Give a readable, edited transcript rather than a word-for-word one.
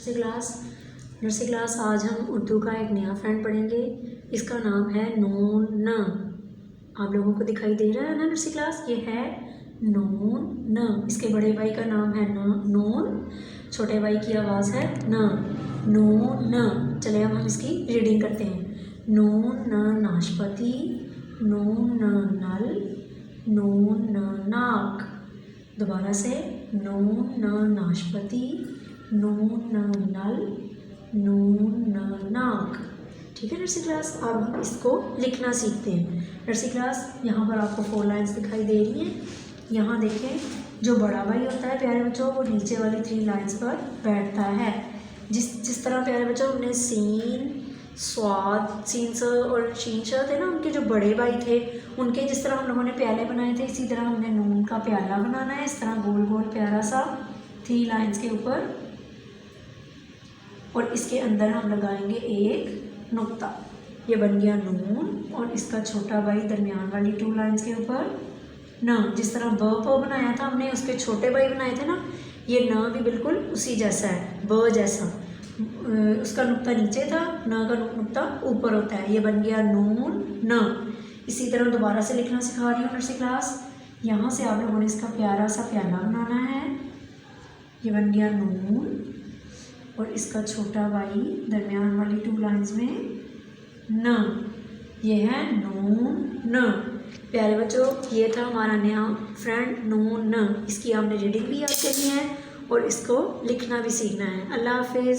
Nursery class आज हम उर्दू का एक नया फ्रेंड पढ़ेंगे। इसका नाम है नून न। आप लोगों को दिखाई दे रहा है ना नर्सरी क्लास, ये है नून न। इसके बड़े भाई का नाम है नून, छोटे भाई की आवाज़ है न, नून न। चले अब हम इसकी रीडिंग करते हैं। नून न नाशपाती, नून न नल, नून न नाक। दोबारा से, नून न नाशपाती, नून न नल, नून न नाक। ठीक है नर्सरी क्लास, अब हम इसको लिखना सीखते हैं। नर्सरी क्लास यहाँ पर आपको 4 लाइन्स दिखाई दे रही हैं। यहाँ देखें, जो बड़ा भाई होता है प्यारे बच्चों, वो नीचे वाली 3 लाइन्स पर बैठता है। जिस तरह प्यारे बच्चों हमने सीन, स्वाद, सीन स और शीन श थे ना, उनके जो बड़े भाई थे, उनके जिस तरह हम लोगों ने प्याले बनाए थे, इसी तरह हमने नून का प्याला बनाना है। इस तरह गोल गोल प्यारा सा 3 लाइन्स के ऊपर, और इसके अंदर हम लगाएंगे एक नुक्ता। ये बन गया नून, और इसका छोटा भाई दरमियान वाली 2 लाइन्स के ऊपर न। जिस तरह ब प बनाया था हमने, उसके छोटे भाई बनाए थे ना, ये न भी बिल्कुल उसी जैसा है, ब जैसा। उसका नुक्ता नीचे था, न का नुक्ता ऊपर होता है। ये बन गया नून न। इसी तरह दोबारा से लिखना सिखा रही हूँ नर्सरी क्लास। यहाँ से आप लोगों ने इसका प्यारा सा प्याला बनाना है। ये बन गया नून, और इसका छोटा भाई दरमियान वाली 2 लाइन्स में न। ये है नून न। प्यारे बच्चों, ये था हमारा नया फ्रेंड नून न। इसकी आपने रीडिंग भी याद करनी है और इसको लिखना भी सीखना है। अल्लाह हाफिज़।